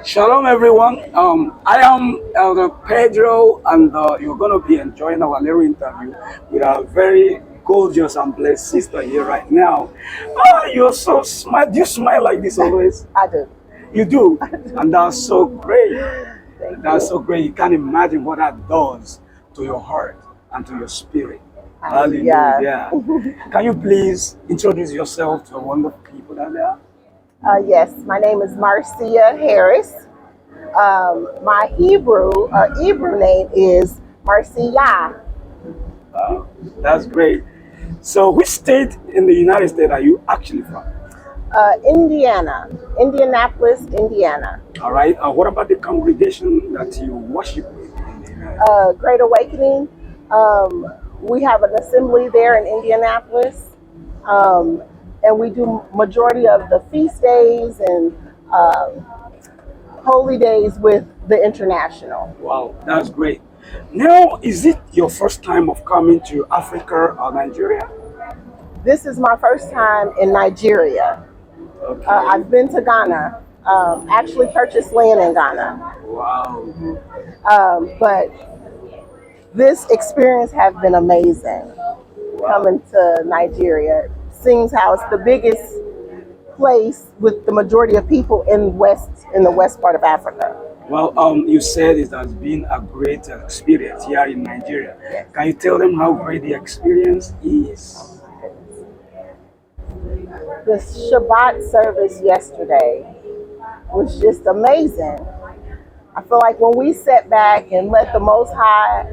Shalom, everyone. I am Elder Pedro, and you're going to be enjoying our little interview with our very gorgeous and blessed sister here right now. You're so smart. Do you smile like this always? I do. You do, and that's so great. Thank That's you. so great. You can't imagine what that does to your heart and to your spirit. Yeah. Hallelujah. Can you please introduce yourself to the wonderful people that there? Yes, my name is Marcia Harris. My Hebrew name is Marcia. That's great. So, which state in the United States are you actually from? Indiana, Indianapolis, Indiana. All right. What about the congregation that you worship with in the United States? Great Awakening. We have an assembly there in Indianapolis, and we do majority of the feast days and holy days with the International. Wow, that's great. Now, is it your first time of coming to Africa or Nigeria? This is my first time in Nigeria. Okay. I've been to Ghana, actually purchased land in Ghana. Wow. But this experience has been amazing coming to Nigeria. Seeing how it's the biggest place with the majority of people in the west part of Africa. Well, you said it has been a great experience here in Nigeria. Yes. Can you tell them how great the experience is? The Shabbat service yesterday was just amazing. I feel like when we sit back and let the Most High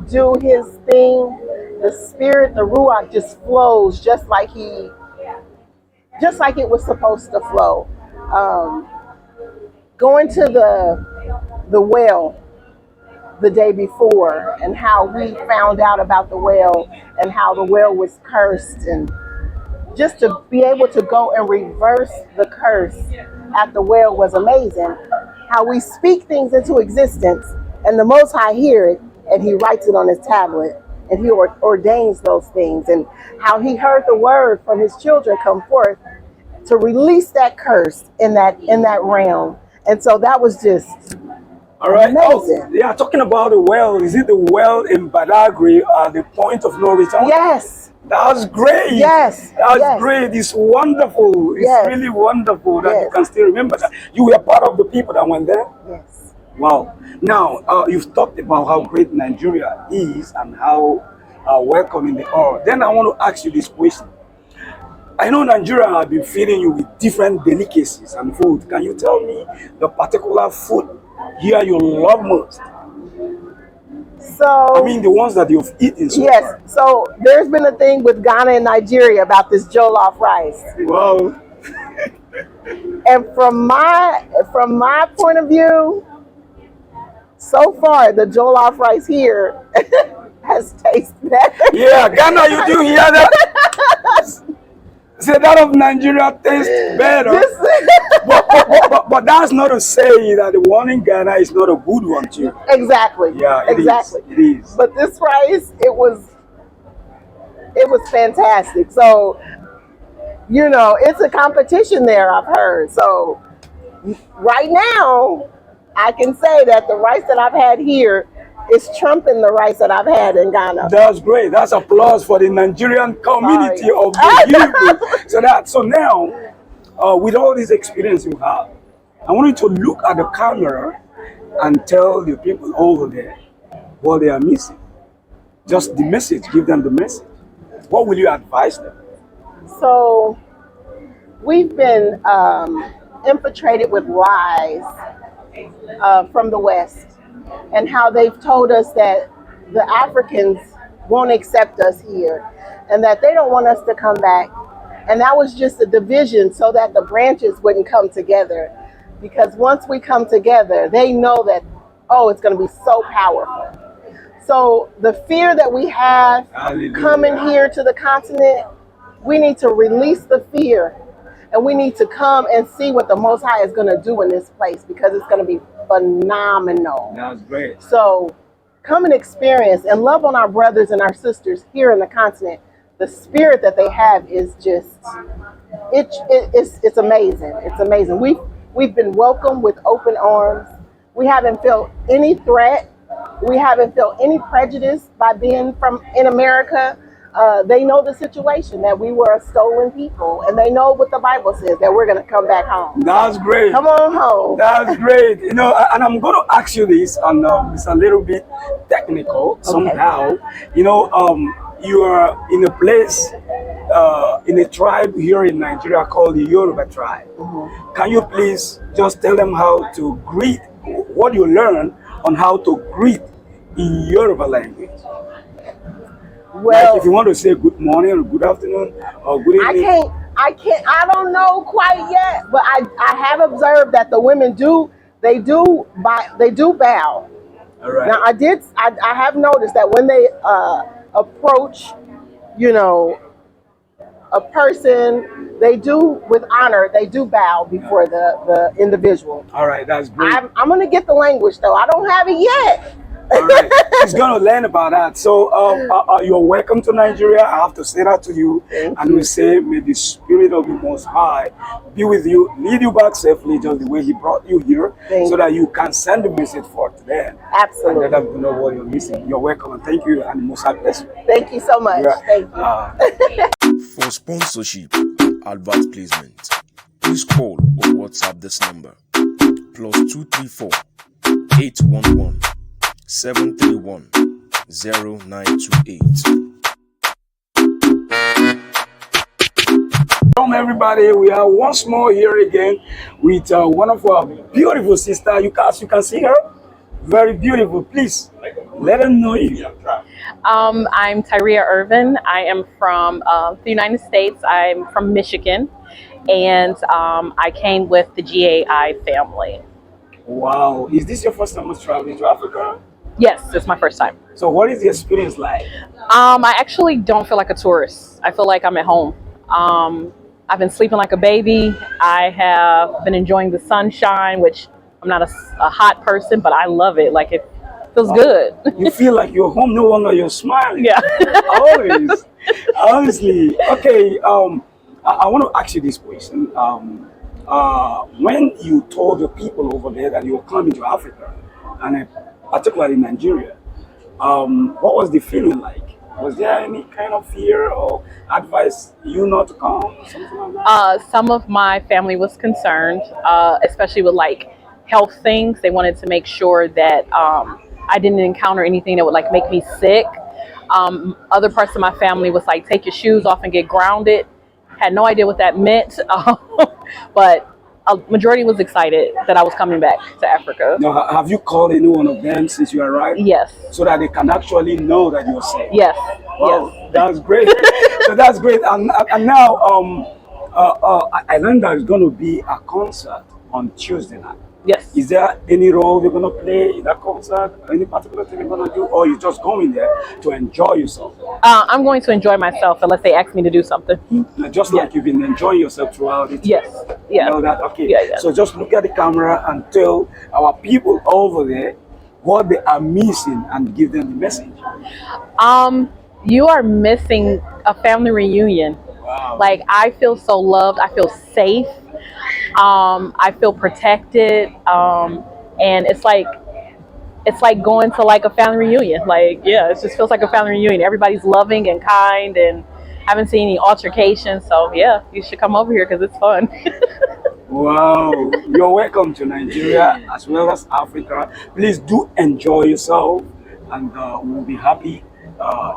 do His thing, the Spirit, the Ruach, just flows just like it was supposed to flow. Going to the well the day before, and how we found out about the well and how the well was cursed, and just to be able to go and reverse the curse at the well was amazing. How we speak things into existence and the Most High hear it and He writes it on His tablet and He ordains those things, and how He heard the word from His children come forth to release that curse in that realm. And so that was just All right. amazing. Oh, yeah, talking about the well, is it the well in Badagry, the point of no return? Yes. That's great. Yes. That's Yes. great. It's wonderful. It's Yes. really wonderful that you Yes. can still remember that. You were part of the people that went there. Yes. Wow. Now, you've talked about how great Nigeria is and how welcoming they are. Then I want to ask you this question. I know Nigeria have been feeding you with different delicacies and food. Can you tell me the particular food here you love most? So I mean, the ones that you've eaten so yes, far. so there's been a thing with Ghana and Nigeria about this jollof rice. Wow. And from my point of view, so far the jollof rice here has tasted better. Yeah, Ghana, you do hear that? Say that of Nigeria tastes better. But that's not to say that the one in Ghana is not a good one too. Exactly. Yeah, it exactly. is. It is. But this rice, it was fantastic. So, it's a competition there, I've heard. So right now, I can say that the rice that I've had here is trumping the rice that I've had in Ghana. That's great. That's applause for the Nigerian community Sorry. of the Hebrew. So now, with all this experience you have, I want you to look at the camera and tell the people over there what they are missing. Just the message. Give them the message. What will you advise them? So we've been infiltrated with lies from the West, and how they've told us that the Africans won't accept us here and that they don't want us to come back. And that was just a division so that the branches wouldn't come together. Because once we come together, they know that, it's going to be so powerful. So the fear that we have coming here to the continent, we need to release the fear, and we need to come and see what the Most High is going to do in this place, because it's going to be phenomenal. That's great. So come and experience and love on our brothers and our sisters here in the continent. The spirit that they have is just, it's amazing. It's amazing. We've been welcomed with open arms. We haven't felt any threat. We haven't felt any prejudice by being from in America. They know the situation that we were a stolen people, and they know what the Bible says that we're going to come back home. That's great. Come on home. That's great. You know, and I'm going to ask you this, and it's a little bit technical somehow. You know, you are in a place, in a tribe here in Nigeria called the Yoruba tribe. Can you please just tell them how to greet, what you learn on how to greet in Yoruba language? Well, Like if you want to say good morning or good afternoon or good evening. I don't know quite yet, but I have observed that the women they do bow. All right. Now I have noticed that when they approach, you know, a person, they do with honor, they do bow before the individual. All right, that's great. I'm gonna get the language though. I don't have it yet. All right, he's gonna learn about that. So, you're welcome to Nigeria. I have to say that to you, and we say, may the Spirit of the Most High be with you, lead you back safely, just the way He brought you here, so that you can send the message forth to them. Absolutely. And let them know what you're missing. You're welcome, and thank you, and the Most High bless you. Thank you so much. Thank you. For sponsorship, advert placement, please call or WhatsApp this number +234 811 731 0928. Welcome everybody. We are once more here again with one of our beautiful sisters. You can see her, very beautiful. Please let them know you. I'm Tyria Irvin. I am from the United States. I'm from Michigan, and I came with the GAI family. Wow, is this your first time traveling to Africa? Yes, it's my first time. So what is the experience like? I actually don't feel like a tourist. I feel like I'm at home. I've been sleeping like a baby. I have been enjoying the sunshine, which I'm not a hot person, but I love it. Like it feels good. You feel like you're home, no longer you're smiling. Yeah. Always. Honestly. Okay, I want to ask you this question. When you told the people over there that you were coming to Africa, and particularly Nigeria, what was the feeling like? Was there any kind of fear or advice you not to come, something like that? Some of my family was concerned, especially with like health things. They wanted to make sure that I didn't encounter anything that would like make me sick. Other parts of my family was like, take your shoes off and get grounded. Had no idea what that meant, but a majority was excited that I was coming back to Africa. Now, have you called any one of them since you arrived? Yes. So that they can actually know that you're safe? Yes. Wow, Yes. that's great. So that's great. And now, I learned there's going to be a concert on Tuesday night. Yes. Is there any role you're going to play in that concert? Any particular thing you're going to do? Or you just going there to enjoy yourself? I'm going to enjoy myself unless they ask me to do something. Just like you've been enjoying yourself throughout it. Yes. Yeah. You know that? Okay. Yeah. So just look at the camera and tell our people over there what they are missing and give them the message. You are missing a family reunion. Wow. Like I feel so loved. I feel safe. I feel protected. And it's like going to like a family reunion. Like, yeah, it just feels like a family reunion. Everybody's loving and kind, and haven't seen any altercations. So yeah, you should come over here because it's fun. Wow, you're welcome to Nigeria as well as Africa. Please do enjoy yourself, and we'll be happy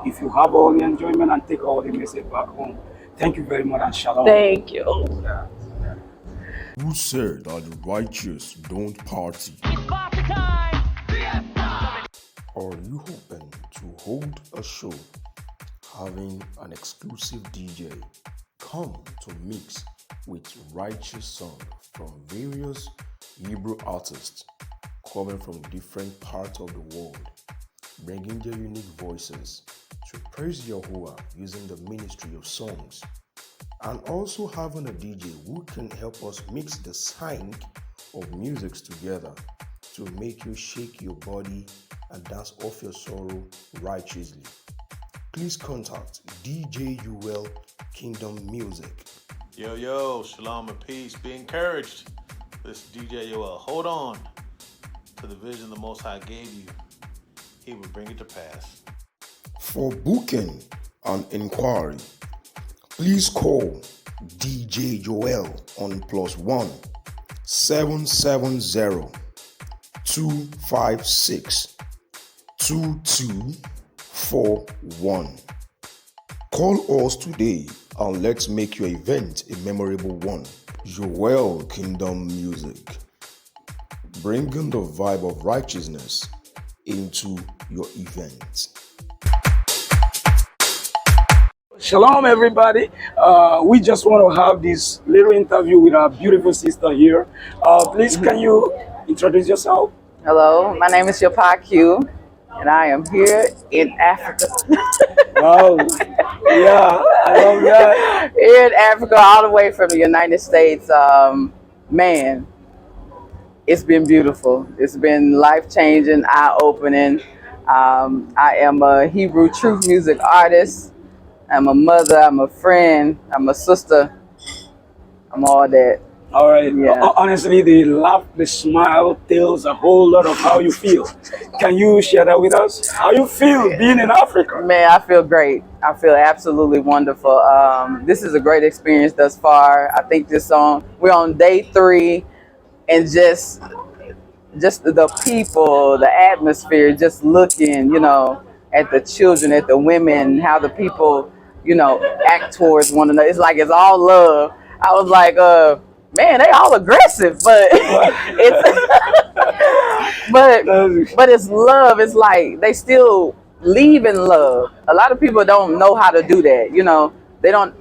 if you have all the enjoyment and take all the message back home. Thank you very much, and shalom. Thank you. Yeah. Who said that the righteous don't party? Are you hoping to hold a show having an exclusive DJ come to mix with righteous song from various Hebrew artists coming from different parts of the world, bringing their unique voices to praise Yahuwah using the ministry of songs, and also having a DJ who can help us mix the sync of musics together to make you shake your body and dance off your sorrow righteously? Please contact DJ Kingdom Music. Yo, shalom and peace. Be encouraged. This DJ Yoel, hold on to the vision the Most High gave you. He will bring it to pass. For booking and inquiry, please call DJ Joel on +1 770 256 2241. Call us today and let's make your event a memorable one. Joel Kingdom Music, bringing the vibe of righteousness into your event. Shalom, everybody. We just want to have this little interview with our beautiful sister here. Please, can you introduce yourself? Hello, my name is Yopa Q, and I am here in Africa. Wow. Yeah, I love that. Here in Africa, all the way from the United States. Man, it's been beautiful. It's been life-changing, eye-opening. I am a Hebrew truth music artist. I'm a mother, I'm a friend, I'm a sister. I'm all that. All right. Yeah. Honestly, the laugh, the smile tells a whole lot of how you feel. Can you share that with us? How you feel being in Africa? Man, I feel great. I feel absolutely wonderful. This is a great experience thus far. I think we're on day 3, and just the people, the atmosphere, just looking, at the children, at the women, how the people, act towards one another. It's like it's all love. I was like, man, they all aggressive, but it's but it's love. It's like they still leave in love. A lot of people don't know how to do that. They don't.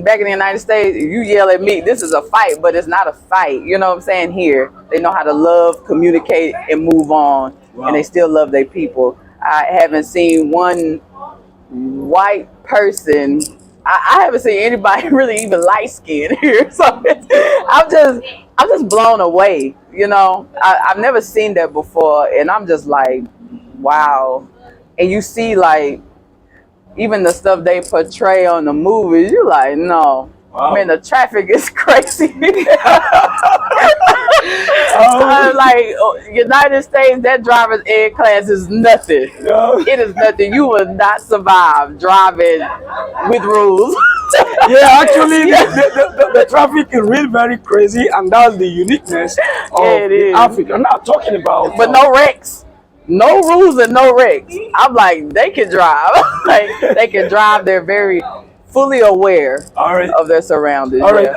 Back in the United States, you yell at me, this is a fight, but it's not a fight. You know what I'm saying? Here, they know how to love, communicate, and move on, and they still love their people. I haven't seen one white person. I haven't seen anybody really even light skinned here. So I'm just blown away. I've never seen that before, and I'm just like, wow. And you see, like, even the stuff they portray on the movies, you're like, no. Wow. Man, the traffic is crazy. Oh. Like, United States, that driver's ed class is nothing. No. It is nothing. You will not survive driving with rules. Yeah, actually, the traffic is really very crazy, and that's the uniqueness of Africa. I'm not talking about. But no wrecks. No rules and no wrecks. I'm like, they can drive. Like, they can drive. They're very fully aware of their surroundings. All right.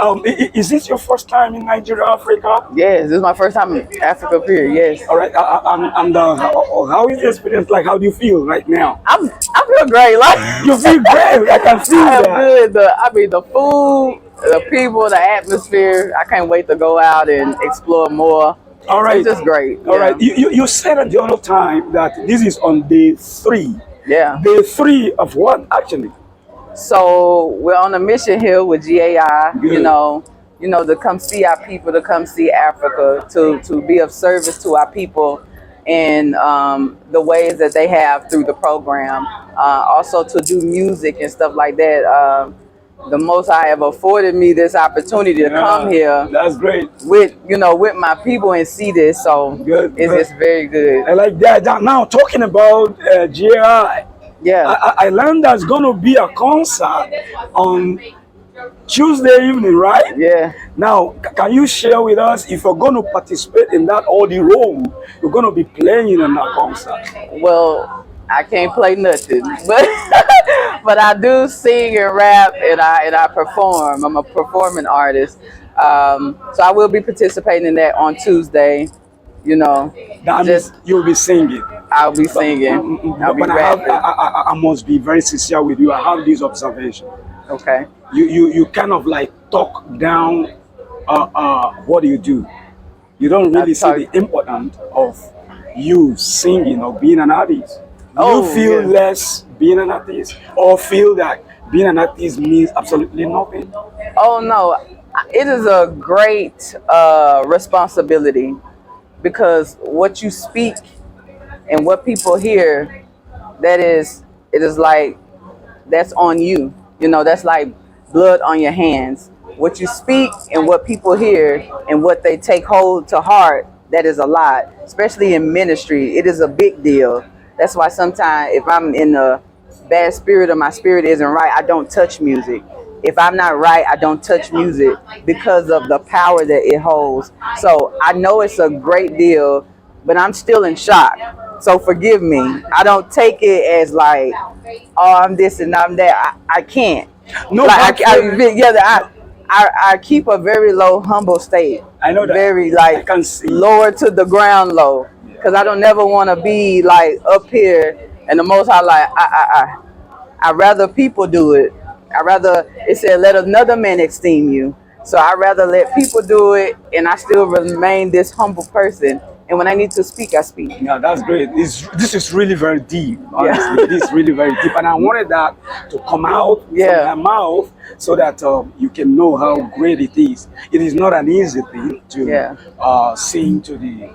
Is this your first time in Nigeria, Africa? Yes, this is my first time in Africa, period. Yes. All right. How is the experience like? How do you feel right now? I feel great. Like, you feel great. I can feel that. Good. The food, the people, the atmosphere. I can't wait to go out and explore more. All right. It's just great. All right. You said at the other time that this is on day 3. Yeah. Day 3 of what, actually? So we're on a mission here with GAI, to come see our people, to come see Africa, to be of service to our people in the ways that they have through the program. Also to do music and stuff like that. The Most High have afforded me this opportunity to come here. That's great. With my people and see this, so it's just very good. I like that. Now talking about GAI. Yeah, I learned there's gonna be a concert on Tuesday evening, right? Yeah. Now, can you share with us if you're gonna participate in that or the role you're gonna be playing in that concert? Well, I can't play nothing, but I do sing and rap and I perform. I'm a performing artist, so I will be participating in that on Tuesday. That means you'll be singing. I'll be singing. I'll be rapping. I must be very sincere with you. I have this observation. Okay. You kind of like talk down what do you do. You don't really see the importance of you singing or being an artist. You feel less being an artist, or feel that being an artist means absolutely nothing? Oh no, it is a great responsibility, because what you speak and what people hear, it is like, that's on you. That's like blood on your hands. what you speak and what people hear and what they take hold to heart, that is a lot, especially in ministry. It is a big deal. That's why sometimes if I'm in a bad spirit or my spirit isn't right, I don't touch music. If I'm not right, I don't touch music because of the power that it holds. So I know it's a great deal, but I'm still in shock. So forgive me. I don't take it as like, oh, I'm this and I'm that. I can't. No, Like but yeah, I keep a very low, humble state. I know that. Very I like can see. lower to the ground low, because I don't never want to be like up here and the most high like I rather people do it. I rather, it said let another man esteem you. So I rather let people do it and I still remain this humble person. And when I need to speak, I speak. Yeah, that's great. This is really very deep, Yeah. honestly. This is really very deep. And I wanted that to come out Yeah. from my mouth so that you can know how great it is. It is not an easy thing to Yeah. sing to the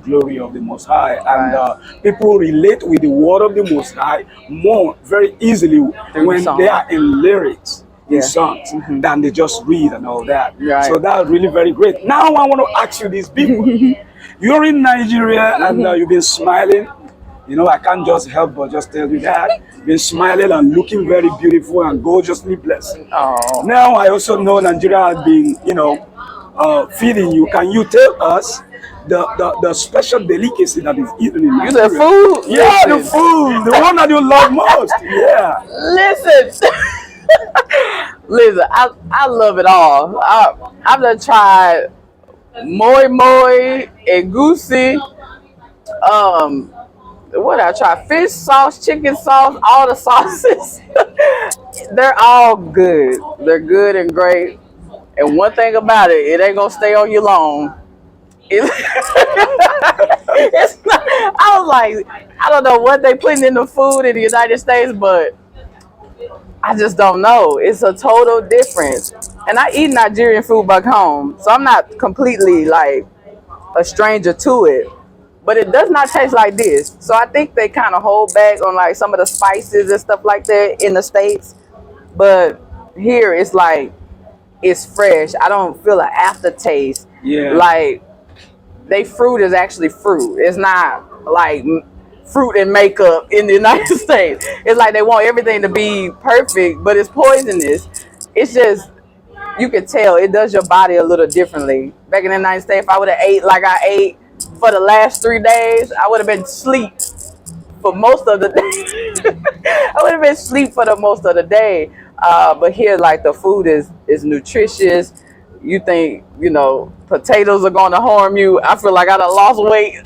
glory of the Most High. And Right. people relate with the word of the Most High more very easily Through when song. they are in lyrics. In Yeah. songs than they just read and all that. Right. So that's really very great. Now I want to ask you this big one. You're in Nigeria and you've been smiling. You know, I can't just help but just tell you that. You've been smiling and looking very beautiful and gorgeously blessed. Oh. Now I also know Nigeria has been, feeding you. Can you tell us the special delicacy that is eaten in You Nigeria? said food? Yeah, the Listen. food, the one that you love most. Yeah. Listen. Listen, I love it all. I've done tried moi moi and goosey. What I try? Fish sauce, chicken sauce, all the sauces. They're all good. They're good and great. And one thing about it, it ain't gonna stay on you long. It- it's not, I was like, I don't know what they putting in the food in the United States, but I just don't know. It's a total difference. And I eat Nigerian food back home, so I'm not completely like a stranger to it. But it does not taste like this. So I think they kind of hold back on like some of the spices and stuff like that in the States. But here it's like it's fresh. I don't feel an aftertaste. Yeah. Like they fruit is actually fruit. It's not like fruit and makeup in the United States. It's like they want everything to be perfect, but it's poisonous. It's just you can tell it does your body a little differently. Back in the United States, if I would have ate like I ate for the last 3 days, I would have been asleep for most of the day. I would have been asleep for the most of the day. But here, like the food is nutritious. You think potatoes are going to harm you? I feel like I done lost weight.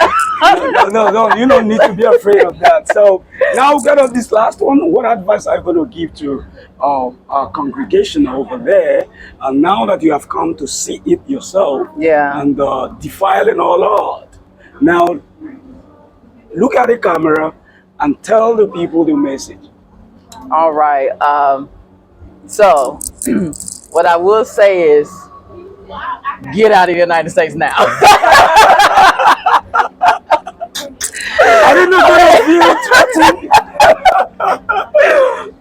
No, you don't need to be afraid of that. So now we got this last one. What advice are you going to give to our congregation over there? And now that you have come to see it yourself, Yeah. and defiling our Lord, now look at the camera and tell the people the message. All right. So what I will say is, get out of the United States now. I didn't know that feel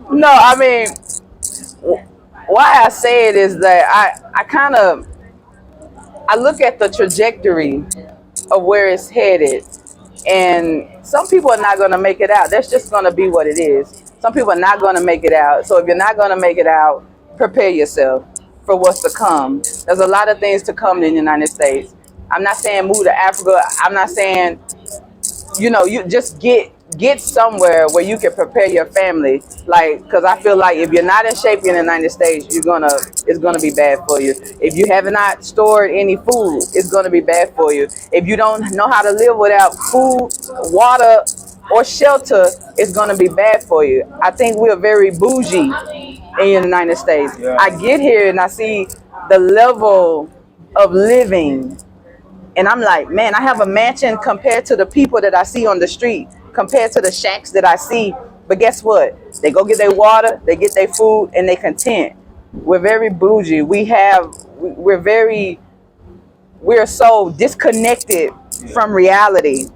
threatened. No, I mean, why I say it is that I look at the trajectory of where it's headed, and some people are not going to make it out. That's just going to be what it is. Some people are not going to make it out. So if you're not going to make it out, prepare yourself for what's to come. There's a lot of things to come in the United States. I'm not saying move to Africa. I'm not saying, you just get somewhere where you can prepare your family. Like, because I feel like if you're not in shape in the United States, it's gonna be bad for you. If you have not stored any food, it's gonna be bad for you. If you don't know how to live without food, water, or shelter, it's gonna be bad for you. I think we're very bougie in the United States. Yeah. I get here and I see the level of living, and I'm like, man, I have a mansion compared to the people that I see on the street, compared to the shacks that I see. But guess what? They go get their water, they get their food, and they content. We're very bougie. We're so disconnected from reality.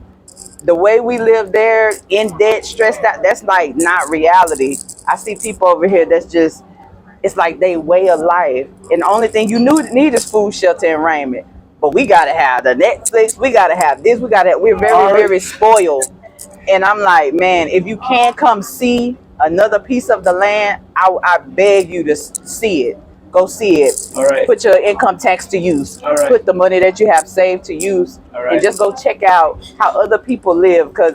The way we live there, in debt, stressed out, that's like not reality. I see people over here that's just it's like they way of life. And the only thing you need is food, shelter, and raiment. But we gotta have the Netflix. We gotta have this. We gotta. We're very, very spoiled. And I'm like, man, if you can't come see another piece of the land, I beg you to see it. Go see it. All right. Put your income tax to use. All right. Put the money that you have saved to use, All right. and just go check out how other people live, because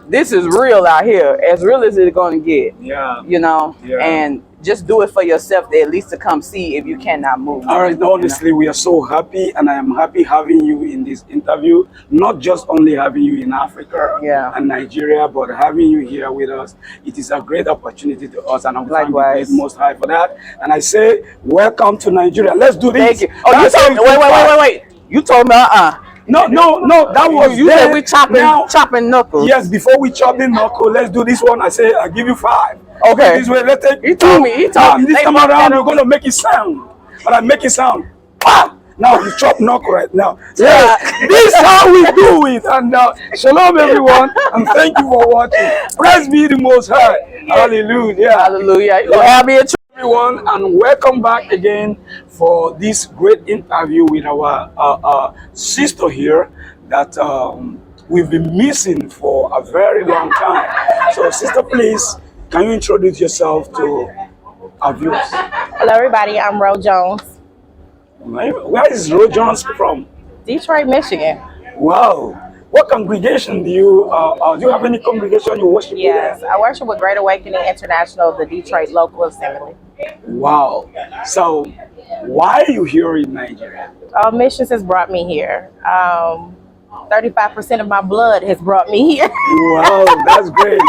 this is real out here, as real as it's going to get. Yeah. You know, Yeah. and just do it for yourself, at least to come see if you cannot move. All right, honestly, we are so happy, and I am happy having you in this interview. Not just only having you in Africa and Nigeria, but having you here with us. It is a great opportunity to us, and I'm thanking the great Most High for that. And I say, welcome to Nigeria. Let's do this. Thank you. Oh, you told me. Wait. You told me, No, that was you said we chopping knuckles. Yes, before we chop the knuckle, let's do this one. I say, I'll give you 5. Okay. This way, let's take. He told me. This time around, we're gonna make it sound. But I make it sound. Now you chop knuckle right now. Yeah. This is how we do it. And shalom, everyone, and thank you for watching. Praise be the Most High. Hallelujah. Hallelujah. You gonna have me a everyone, and welcome back again for this great interview with our sister here that we've been missing for a very long time. So, sister, please, can you introduce yourself to our viewers? Hello, everybody. I'm Ro Jones. Where is Ro Jones from? Detroit, Michigan. Wow. What congregation do you have any congregation you worship with? Yes, I worship with Great Awakening International, the Detroit Local Assembly. Wow. So, why are you here in Nigeria? Missions has brought me here. 35% of my blood has brought me here. Wow, that's great.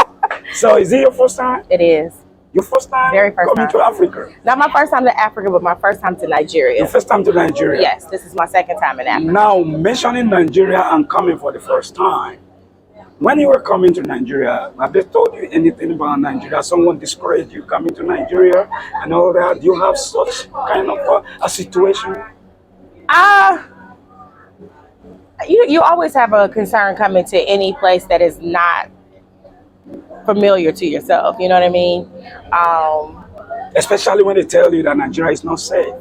So, is it your first time? It is. Your first time Very first coming time. to Africa? Not my first time to Africa, but my first time to Nigeria. Your first time to Nigeria? Yes, this is my second time in Africa. Now, mentioning Nigeria and coming for the first time, when you were coming to Nigeria, have they told you anything about Nigeria? Someone discouraged you coming to Nigeria and all that? Do you have such kind of a situation? You always have a concern coming to any place that is not familiar to yourself. You know what I mean? Especially when they tell you that Nigeria is not safe.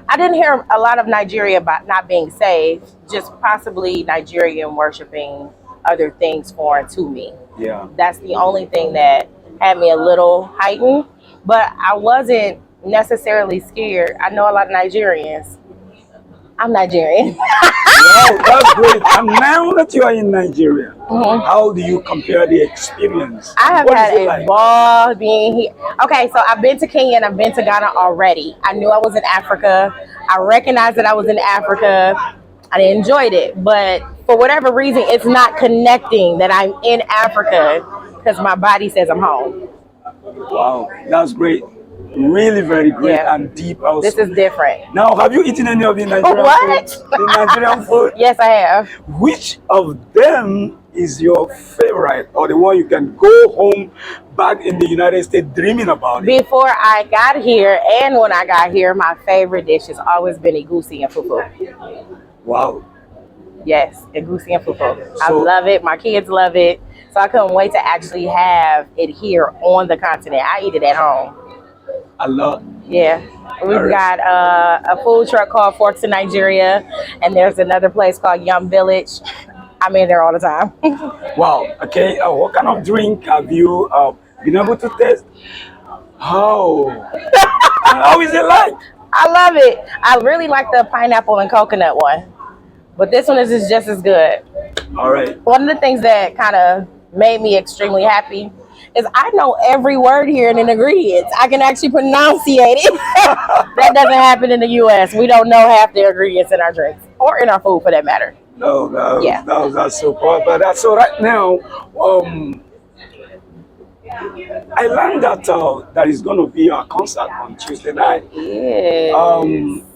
I didn't hear a lot of Nigeria about not being safe, just possibly Nigerian worshiping other things foreign to me. Yeah. That's the only thing that had me a little heightened, but I wasn't necessarily scared. I know a lot of Nigerians. I'm Nigerian. Wow, that's great. And now that you are in Nigeria, how do you compare the experience? I have had a ball being here. Okay, so I've been to Kenya and I've been to Ghana already. I knew I was in Africa. I recognized that I was in Africa. I enjoyed it, but for whatever reason, it's not connecting that I'm in Africa because my body says I'm home. Wow, that's great. Really very great and deep also. This is different. Now, have you eaten any of the Nigerian food? The Nigerian food? Yes, I have. Which of them is your favorite, or the one you can go home back in the United States dreaming about it? Before I got here and when I got here, my favorite dish has always been egusi and fufu. Wow. Yes, egusi and fufu. I love it. My kids love it. So I couldn't wait to actually have it here on the continent. I eat it at home. A lot. Yeah. We've got a food truck called Forks in Nigeria, and there's another place called Yum Village. I'm in there all the time. Wow. Okay. What kind of drink have you been able to taste? How is it like? I love it. I really like the pineapple and coconut one, but this one is just as good. All right. One of the things that kind of made me extremely happy is I know every word here in the ingredients. I can actually pronunciate it. That doesn't happen in the U.S. We don't know half the ingredients in our drinks or in our food, for that matter. No, that's so cool. But that's so right now. I learned that there is going to be a concert on Tuesday night. Yes.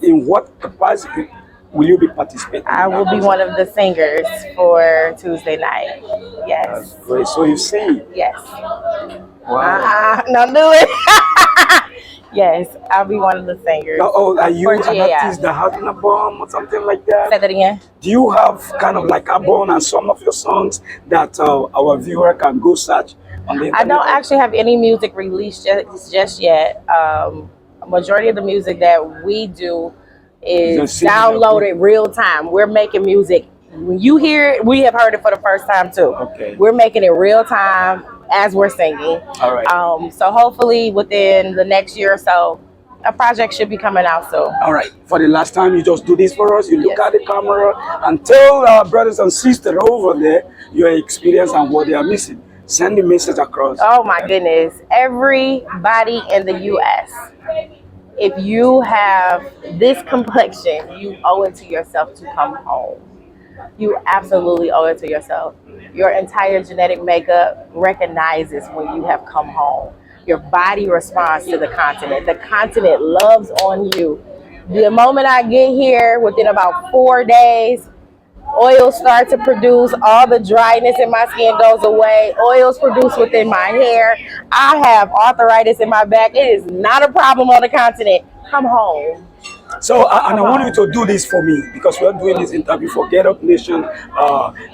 In what capacity will you be participating? I will be one of the singers for Tuesday night. Yes. That's great. So you sing? Yes. Wow. Don't do it. Yes, I'll be one of the singers. Oh, are you an GAI. artist that has an album or something like that? Say that again. Do you have kind of like album and some of your songs that our viewer can go search on the internet? I don't actually have any music released just yet. majority of the music that we do is Just CDs are downloaded real time. We're making music. When you hear it, we have heard it for the first time too. Okay. We're making it real time as we're singing. All right. So hopefully within the next year or so, a project should be coming out soon. All right. For the last time, you just do this for us. You look Yes. at the camera and tell our brothers and sisters over there your experience and what they are missing. Send the message across. Oh my goodness. Everybody in the US, if you have this complexion, you owe it to yourself to come home. You absolutely owe it to yourself. Your entire genetic makeup recognizes when you have come home. Your body responds to the continent. The continent loves on you. The moment I get here, within about 4 days, oils start to produce. All the dryness in my skin goes away. Oils produce within my hair. I have arthritis in my back. It is not a problem on the continent. Come home. So, and I want you to do this for me because we are doing this interview for Get Up Nation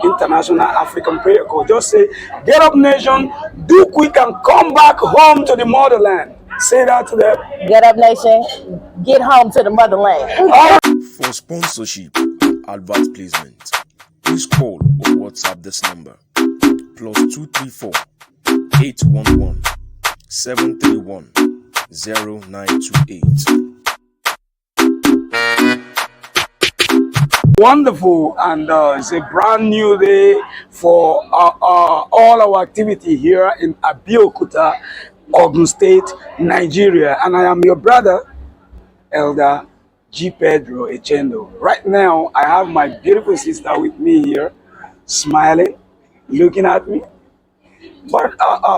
International African Prayer Call. Just say, Get Up Nation, do quick and come back home to the motherland. Say that to them. Get up, nation. Get home to the motherland. For sponsorship and advert placement, please call or WhatsApp this number +234 811 731 0928. Wonderful, and it's a brand new day for all our activity here in Abeokuta, Ogun State, Nigeria. And I am your brother, Elder G. Pedro Echendo. Right now, I have my beautiful sister with me here, smiling, looking at me. But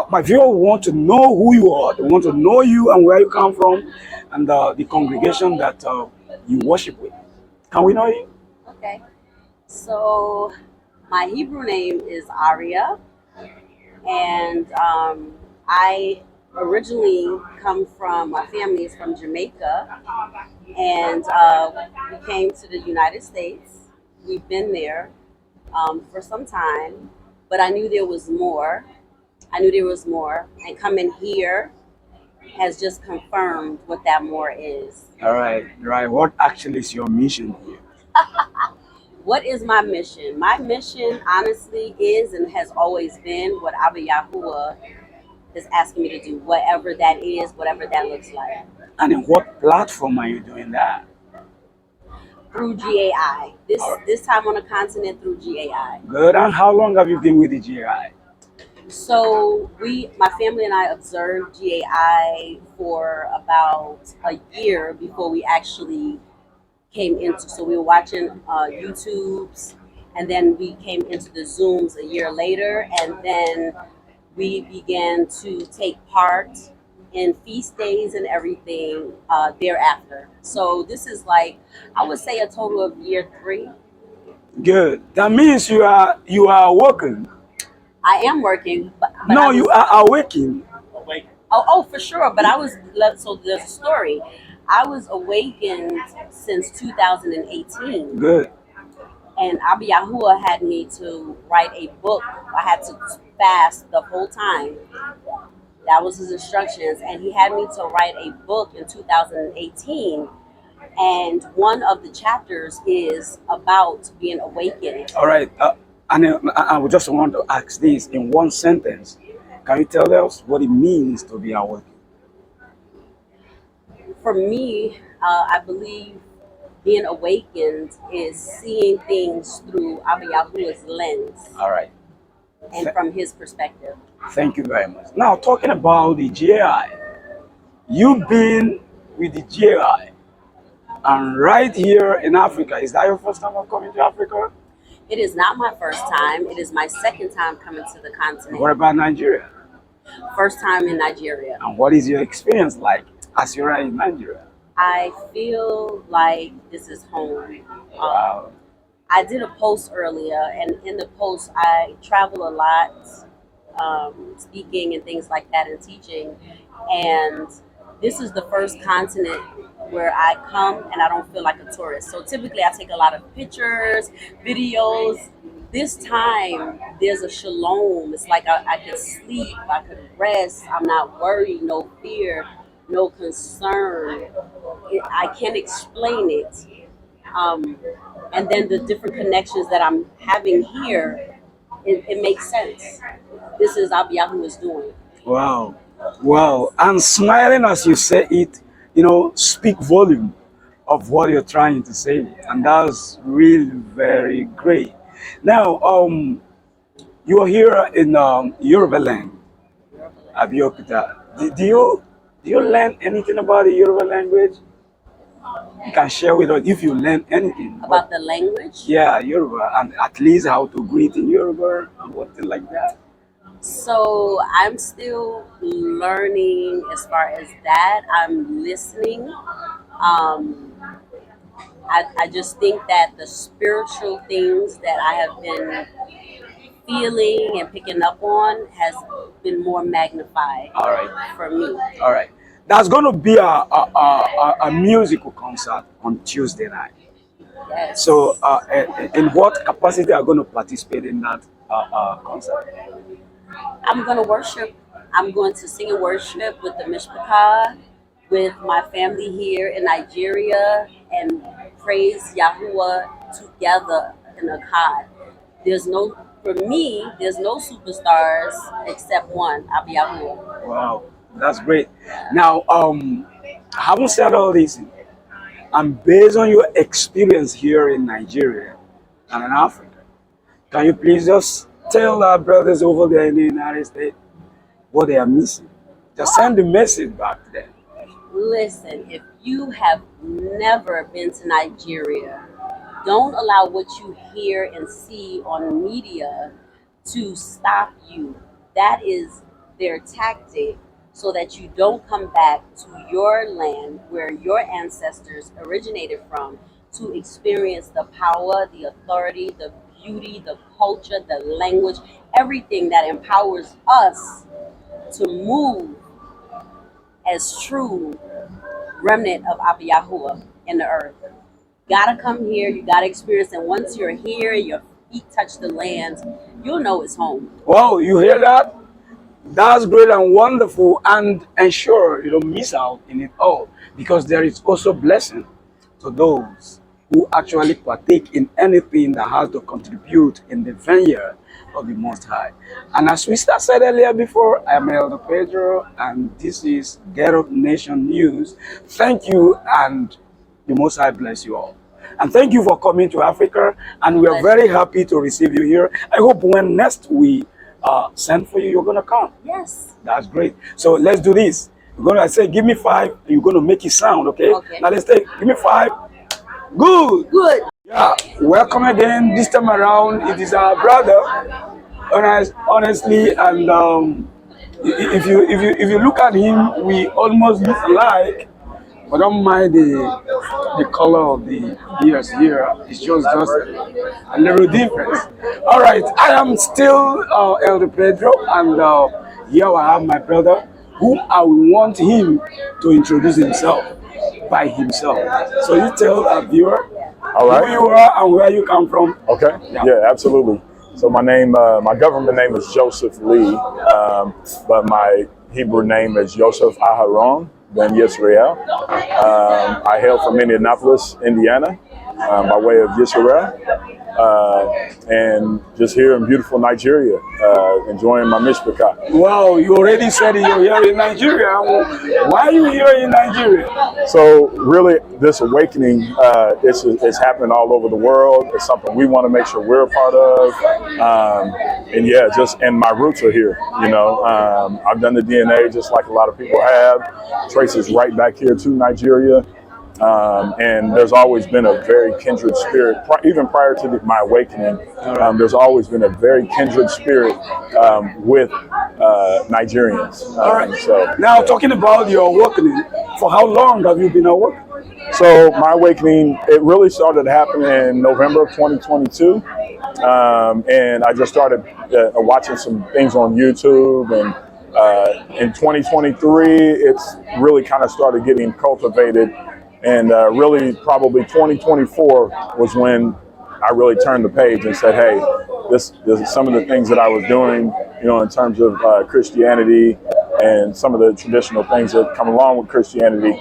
my viewers want to know who you are. They want to know you and where you come from, and the congregation that you worship with. Can we know you? Okay, so my Hebrew name is Aria, and I originally come from, my family is from Jamaica, and we came to the United States. We've been there for some time, but I knew there was more. And coming here has just confirmed what that more is. All right, right. What actually is your mission here? What is my mission? My mission, honestly, is and has always been what Abba Yahuwah is asking me to do, whatever that is, whatever that looks like. And in what platform are you doing that? Through GAI. This time on the continent through GAI. Good. And how long have you been with the GI? So my family and I observed GAI for about a year before we actually came into, so we were watching YouTubes, and then we came into the Zooms a year later, and then we began to take part in feast days and everything thereafter. So this is like, I would say, a total of year 3. Good. That means you are working. I am working, but No, you are awakening. Oh, for sure. But so there's a story. I was awakened since 2018. Good. And Abba Yahuwah had me to write a book. I had to fast the whole time. That was his instructions. And he had me to write a book in 2018. And one of the chapters is about being awakened. All right. And I would just want to ask this in one sentence. Can you tell us what it means to be awakened? For me, I believe being awakened is seeing things through Abba Yahuwah's lens All right. and from his perspective. Thank you very much. Now, talking about the GI, you've been with the GI, and right here in Africa, is that your first time of coming to Africa? It is not my first time. It is my second time coming to the continent. What about Nigeria? First time in Nigeria. And what is your experience like as you're in Nigeria? I feel like this is home. Wow. I did a post earlier, and in the post, I travel a lot, speaking and things like that, and teaching. And this is the first continent where I come and I don't feel like a tourist. So typically I take a lot of pictures, videos. This time there's a shalom. It's like I could sleep, I could rest. I'm not worried, no fear. no concern. I can't explain it. And then the different connections that I'm having here, it makes sense. This is Abiyahu is doing. Wow. Wow. And smiling as you say it, speak volume of what you're trying to say. And that's really very great. Now, you are here in Yoruba land, Abiyokuta. Do you learn anything about the Yoruba language? You can share with us if you learn anything. About the language. Yeah, Yoruba, and at least how to greet in Yoruba and what like that. So I'm still learning as far as that. I'm listening. I just think that the spiritual things that I have been feeling and picking up on has been more magnified All right, for me. all right. There's going to be a musical concert on Tuesday night. Yes. So, in what capacity are you going to participate in that concert? I'm going to worship. I'm going to sing and worship with the Mishpachah, with my family here in Nigeria, and praise Yahuwah together in Akkad. For me, there's no superstars except one, Abiyahu. Wow, that's great. Now, having said all this, and based on your experience here in Nigeria and in Africa, can you please just tell our brothers over there in the United States what they are missing? Just send the message back to them. Listen, if you have never been to Nigeria, don't allow what you hear and see on media to stop you. That is their tactic so that you don't come back to your land where your ancestors originated from to experience the power, the authority, the beauty, the culture, the language, everything that empowers us to move as true remnant of Abiyahuah in the earth. Gotta come here, you gotta experience, and once you're here, your feet touch the land, you'll know it's home. Wow, you hear that? That's great and wonderful, and ensure you don't miss out in it all, because there is also blessing to those who actually partake in anything that has to contribute in the vineyard of the Most High. And as we said earlier before, I'm Elder Pedro, and this is Get Up Nation News. Thank you, and the Most High bless you all. And thank you for coming to Africa, and we are very happy to receive you here. I hope when next we send for you, you're going to come. Yes. That's great. So let's do this. You're going to say, give me 5. You're going to make it sound, okay? Okay. Now let's take, give me 5. Good. Good. Yeah. Welcome again. This time around, it is our brother. Honestly, and if you look at him, we almost look alike. But don't mind the color of the ears here. It's just a little difference. All right, I am still Elder Pedro, and here I have my brother, who I want him to introduce himself by himself. So you tell our viewer who you are and where you come from. Okay. Yeah, absolutely. So my government name is Joseph Lee, but my Hebrew name is Yosef Aharon Ben Yisrael. I hail from Indianapolis, Indiana, by way of Yisrael, and just here in beautiful Nigeria, enjoying my mishpachah. Wow, you already said you're here in Nigeria. Why are you here in Nigeria? So really, this awakening, it's happening all over the world. It's something we want to make sure we're a part of. And yeah, and my roots are here. I've done the DNA just like a lot of people have. Traces right back here to Nigeria. And there's always been a very kindred spirit, even prior to my awakening. There's always been a very kindred spirit with Nigerians. All right. So now, talking about your awakening, for how long have you been awakened? So my awakening, it really started happening in November of 2022. And I just started watching some things on YouTube, and in 2023, it's really kind of started getting cultivated. And really, probably 2024 was when I really turned the page and said, "Hey, this is some of the things that I was doing, in terms of Christianity, and some of the traditional things that come along with Christianity.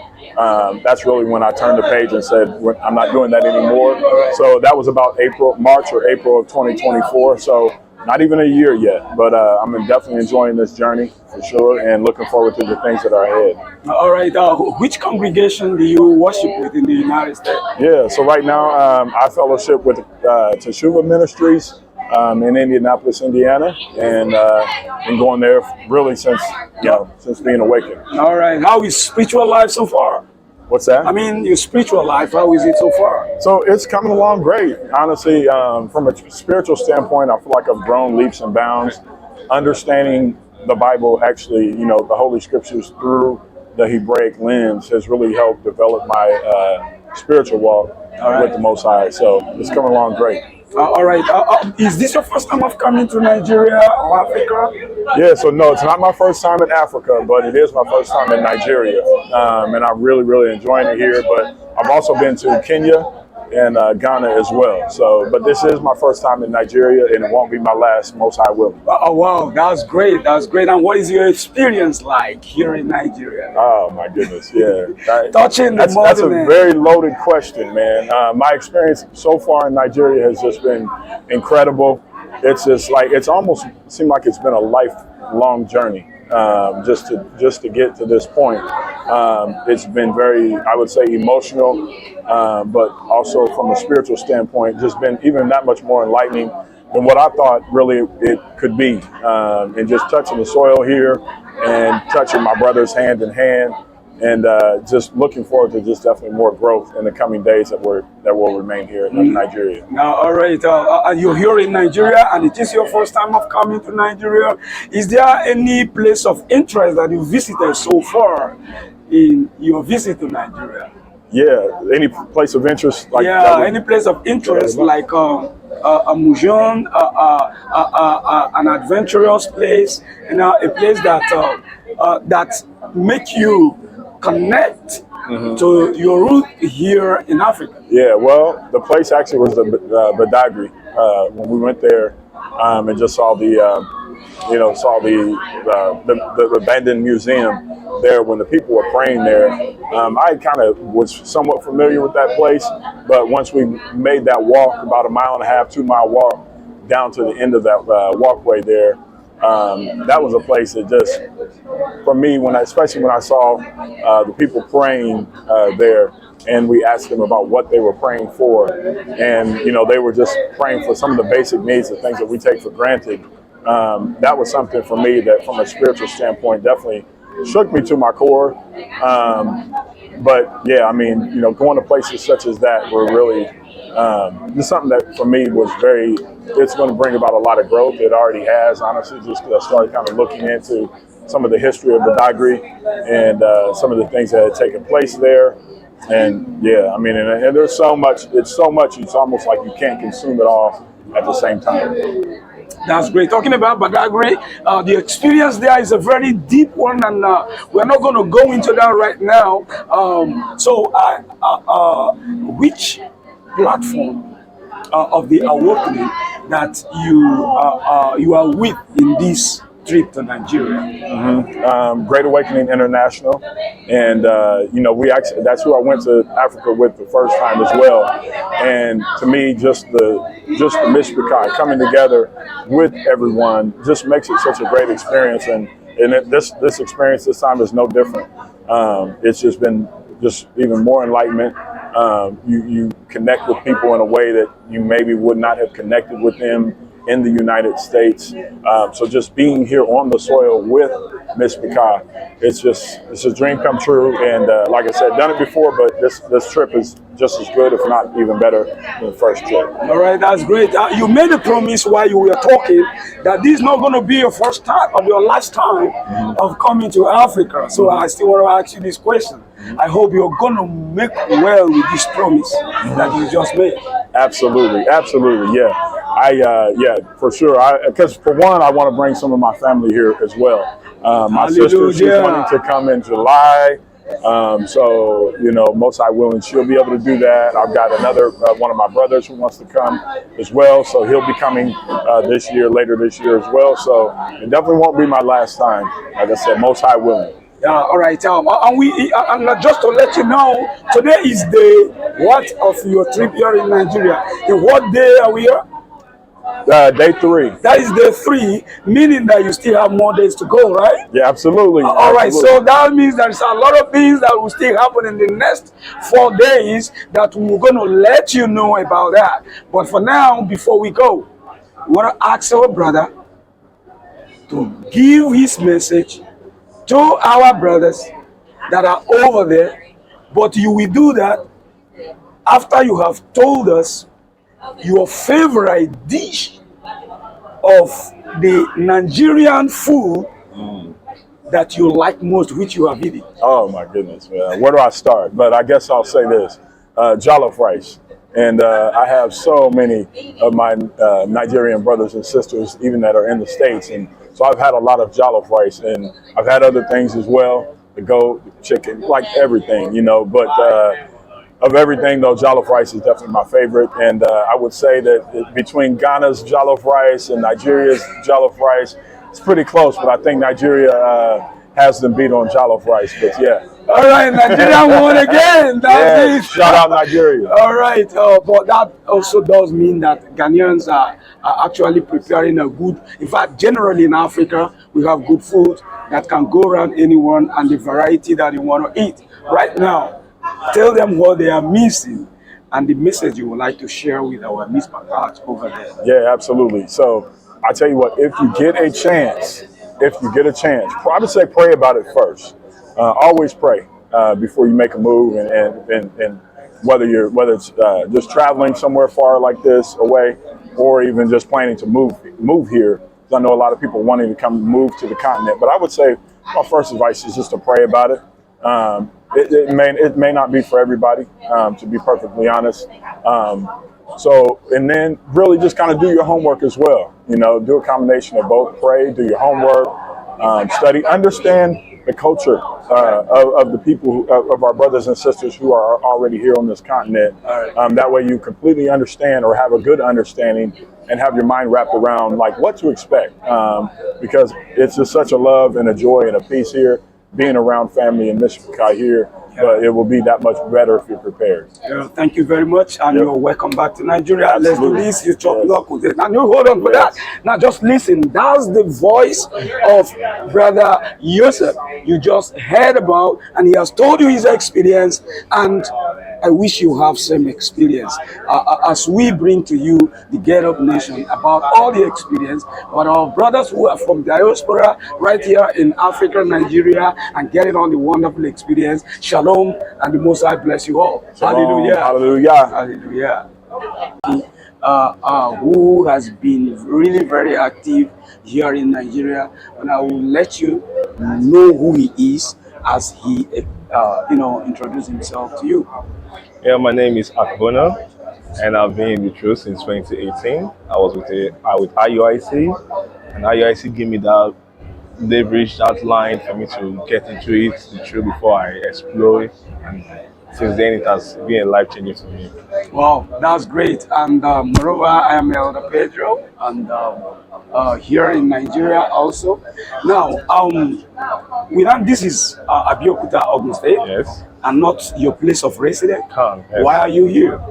That's really when I turned the page and said, I'm not doing that anymore. So that was about March or April of 2024. So not even a year yet, but I'm definitely enjoying this journey for sure and looking forward to the things that are ahead. All right. Which congregation do you worship with in the United States? Yeah, so right now I fellowship with Teshuva Ministries in Indianapolis, Indiana, and been going there really since since being awakened. All right. How is spiritual life so far? What's that? I mean, your spiritual life, how is it so far? So it's coming along great. Honestly, from a spiritual standpoint, I feel like I've grown leaps and bounds. Understanding the Bible, actually, the Holy Scriptures through the Hebraic lens has really helped develop my spiritual walk with the Most High. So it's coming along great. All right. Is this your first time of coming to Nigeria or Africa? Yeah, so no, it's not my first time in Africa, but it is my first time in Nigeria. And I'm really, really enjoying it here. But I've also been to Kenya and Ghana as well. So, but this is my first time in Nigeria, and it won't be my last, most high will. Oh, wow. That's great. That's great. And what is your experience like here in Nigeria? Oh, my goodness. Yeah. Touching that's a very loaded question, man. My experience so far in Nigeria has just been incredible. It's just like, it's almost seemed like it's been a lifelong journey. Just to get to this point. It's been very, I would say, emotional, but also from a spiritual standpoint, just been even that much more enlightening than what I thought really it could be. And just touching the soil here and touching my brothers hand in hand, and just looking forward to just definitely more growth in the coming days that will remain here in Nigeria. Now, all right, you're here in Nigeria, and it is your first time of coming to Nigeria. Is there any place of interest that you visited so far in your visit to Nigeria? Yeah, any place of interest? Like any place of interest, like a museum, an adventurous place, a place that make you connect to your root here in Africa. Yeah, well, the place actually was the Badagry. When we went there and just saw the abandoned museum there, when the people were praying there, I kind of was somewhat familiar with that place, but once we made that walk, about a 1.5 2 mile walk down to the end of that walkway there, that was a place that just, for me, especially when I saw the people praying there, and we asked them about what they were praying for, and they were just praying for some of the basic needs, the things that we take for granted. That was something for me that, from a spiritual standpoint, definitely shook me to my core. But yeah, I mean, going to places such as that were really just something that for me was it's going to bring about a lot of growth. It already has, honestly, just because I started kind of looking into some of the history of Badagry and some of the things that had taken place there. And yeah, I mean, and there's so much, it's almost like you can't consume it all at the same time. That's great. Talking about Badagry, the experience there is a very deep one, and we're not going to go into that right now. Which platform of the awakening that you are with in this trip to Nigeria? Great Awakening International, and that's who I went to Africa with the first time as well. And to me, just the Mishpakai coming together with everyone just makes it such a great experience. And this experience this time is no different. It's just been even more enlightenment. You connect with people in a way that you maybe would not have connected with them in the United States. So just being here on the soil with Miss Pika, it's a dream come true. And like I said, done it before, but this trip is just as good, if not even better, than the first trip. All right, that's great. You made a promise while you were talking that this is not going to be your first time or your last time of coming to Africa. So I still want to ask you this question. I hope you're going to make well with this promise that you just made. Absolutely, yeah. Yeah, for sure. Because for one, I want to bring some of my family here as well. My sister, she's wanting to come in July, So, you know, most high willing, she'll be able to do that. I've got another one of my brothers who wants to come as well. So he'll be coming this year, later this year as well. So it definitely won't be my last time. Like I said, most high willing. Yeah, all right. And just to let you know, today is the what of your trip here in Nigeria? In what day are we here? Day 3. That is day 3, meaning that you still have more days to go, right? Yeah, absolutely. All right. Absolutely. So that means there's a lot of things that will still happen in the next 4 days that we're going to let you know about that. But for now, before we go, we want to ask our brother to give his message to our brothers that are over there. But you will do that after you have told us your favorite dish of the Nigerian food that you like most, which you have eaten. Oh my goodness, man. Where do I start? But I guess I'll say this, jollof rice. And I have so many of my Nigerian brothers and sisters, even that are in the States. And so I've had a lot of jollof rice, and I've had other things as well, the goat, chicken, like everything, you know. But of everything, though, jollof rice is definitely my favorite. And I would say that between Ghana's jollof rice and Nigeria's jollof rice, it's pretty close. But I think Nigeria has them beat on jollof rice. But yeah. All right, Nigeria won again. That's it. Shout out Nigeria. All right, but that also does mean that Ghanaians are actually preparing a good, in fact, generally in Africa, we have good food that can go around anyone and the variety that you want to eat. Right now, tell them what they are missing and the message you would like to share with our Miss Packard over there. Yeah, absolutely. So I tell you what, if you get a chance, I would say pray about it first. Always pray before you make a move, and whether it's just traveling somewhere far like this away, or even just planning to move here. Because I know a lot of people wanting to move to the continent. But I would say my first advice is just to pray about it. It may not be for everybody, to be perfectly honest. So, and then really just kind of do your homework as well. You know, do a combination of both. Pray, do your homework, study, understand the culture of the people, of our brothers and sisters who are already here on this continent. That way you completely understand, or have a good understanding, and have your mind wrapped around like what to expect. Because it's just such a love and a joy and a peace here, being around family in Michigan here. But it will be that much better if you're prepared. Yeah, thank you very much, and you're welcome back to Nigeria. Absolutely. Let's do this. You chop luck with it. And you hold on for that. Now just listen. That's the voice of Brother Yosef you just heard about, and he has told you his experience, and I wish you have same experience as we bring to you the Get Up Nation about all the experience, but our brothers who are from diaspora right here in Africa, Nigeria, and getting on the wonderful experience. Shalom, and the Most High bless you all. Shalom. Hallelujah. Hallelujah. Who has been really very active here in Nigeria, and I will let you know who he is as he introduce himself to you. Yeah, my name is Akbona, and I've been in the truth since 2018. I was with IUIC, and IUIC gave me that leverage, that line for me to get into it, the truth, before I explore it. And since then, it has been a life changing for me. Wow, that's great. And moreover, I am Elder Pedro, and here in Nigeria also. Now, this is Abeokuta, Ogun State. Yes. And not your place of residence. Yes. Why are you here?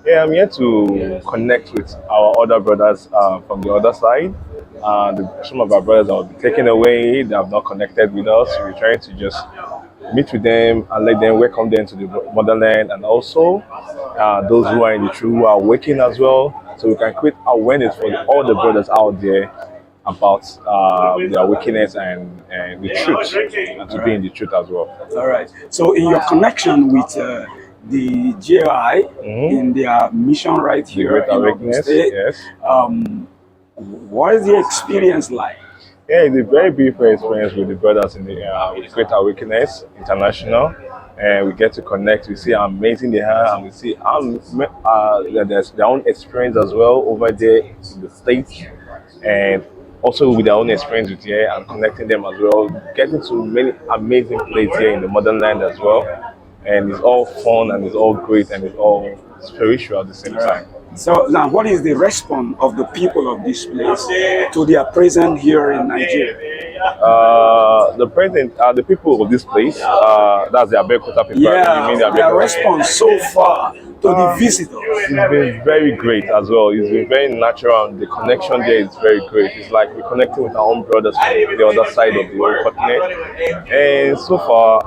Yeah, I'm here to connect with our other brothers from the other side. Some of our brothers that will be taken away, they have not connected with us. We're trying to just meet with them and let them welcome them to the motherland, and also those who are in the truth, who are waking as well, so we can create awareness for all the brothers out there about their wickedness and the truth, and to be in the truth as well. All right. So in your connection with the GI in their mission right here in Ogun State, yes. What is the experience like? Yeah, it's a very beautiful experience with the brothers in the Great Awakeness International, and we get to connect. We see how amazing they are, and we see how there's their own experience as well over there in the States. And also with their own experience with here and connecting them as well, getting to many amazing places here in the modern land as well. And it's all fun and it's all great and it's all spiritual at the same time. So now, what is the response of the people of this place to their presence here in Nigeria? The people of this place, that's the Abeokuta people. You Yeah, mean the their Abeokuta? response so far to the visitors. It's been very great as well. It's been very natural, and the connection there is very great. It's like we're connecting with our own brothers from the other side of the whole continent. And so far,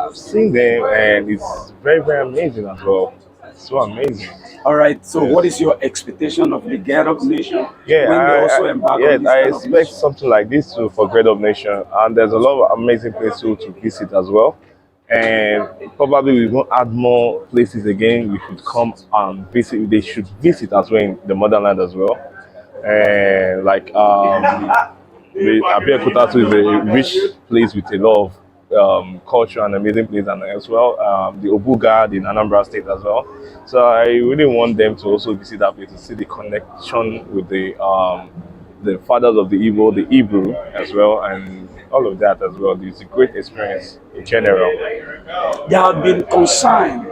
I've seen them, and it's very, very amazing as well. It's so amazing. All right. So, what Yes. is your expectation of the Get Up Nation Yeah, when they also embark yeah, on this I kind of expect mission? something like this too for Great Up Nation, and there's a lot of amazing places to visit as well. And probably we will add more places again. We should come and visit. They should visit as well in the motherland as well. And like the Abeokuta too is a rich place with a lot of culture and amazing place, and as well the Obuga in Anambra State as well. So I really want them to also visit that place to see the connection with the fathers of the Igbo, the Hebrew as well, and all of that as well. It's a great experience in general. There have been concern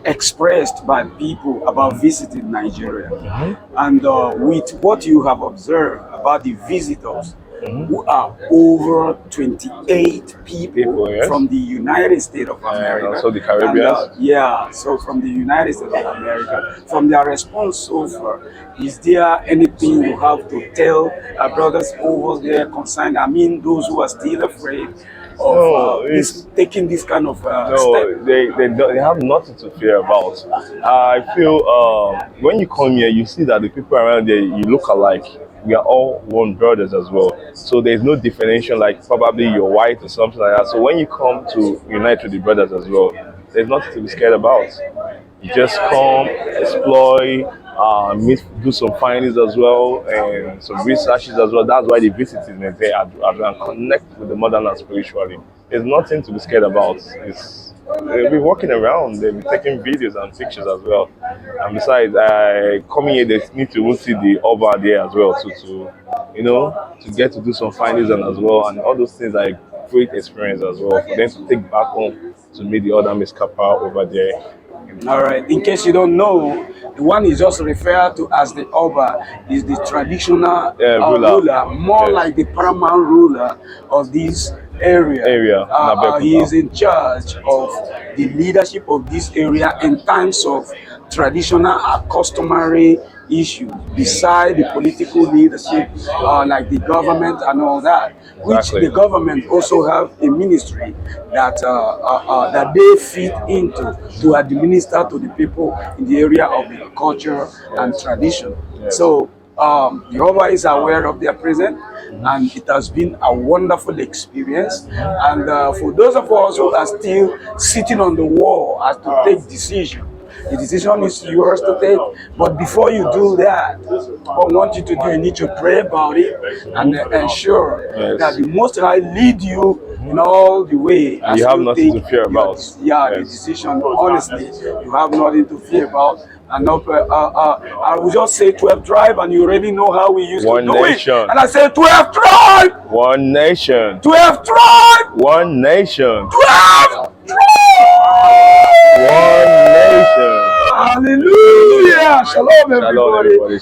expressed by people about visiting Nigeria. And with what you have observed about the visitors, who are over 28 people Yes. from the United States of And America. also the And, Caribbean. yeah, so from the United States of America, from their response so far, is there anything you have to tell our brothers over there concerned? I mean, those who are still afraid of No, taking this kind of No, step? they have nothing to fear about. I feel when you come here, you see that the people around there, you look alike. We are all one brothers as well. So there's no differentiation like probably you're white or something like that. So when you come to unite with the brothers as well, there's nothing to be scared about. You just come, explore, meet, do some findings as well, and some researches as well. That's why the visit is there and connect with the motherland spiritually. There's nothing to be scared about. They'll be walking around, they'll be taking videos and pictures as well. And besides, coming here, they need to even see the over there as well, to get to do some findings and as well, and all those things are a great experience as well for them to take back home to meet the other Miss Kappa over there. All right. In case you don't know, the one is just referred to as the Oba is the traditional ruler, more Yes. like the paramount ruler of this area. He is in charge of the leadership of this area in times of traditional and customary issues, beside the political leadership, like the government and all that, which Exactly. the government also have a ministry that that they fit into to administer to the people in the area of the culture and tradition. Yes. So the Oba is aware of their presence, and it has been a wonderful experience. And for those of us who are still sitting on the wall as to take decision, the decision is yours to take. But before you do that, what I want you to do, you need to pray about it and ensure Yes. that the Most High lead you in all the way. And you have nothing to fear about. The Yes. decision, honestly, you have nothing to fear about. And I will just say 12 tribe, and you already know how we used One to do nation. it. And I say 12 tribe, One nation, 12 tribe, one nation, 12 one nation. Hallelujah. Shalom, Shalom, everybody. everybody.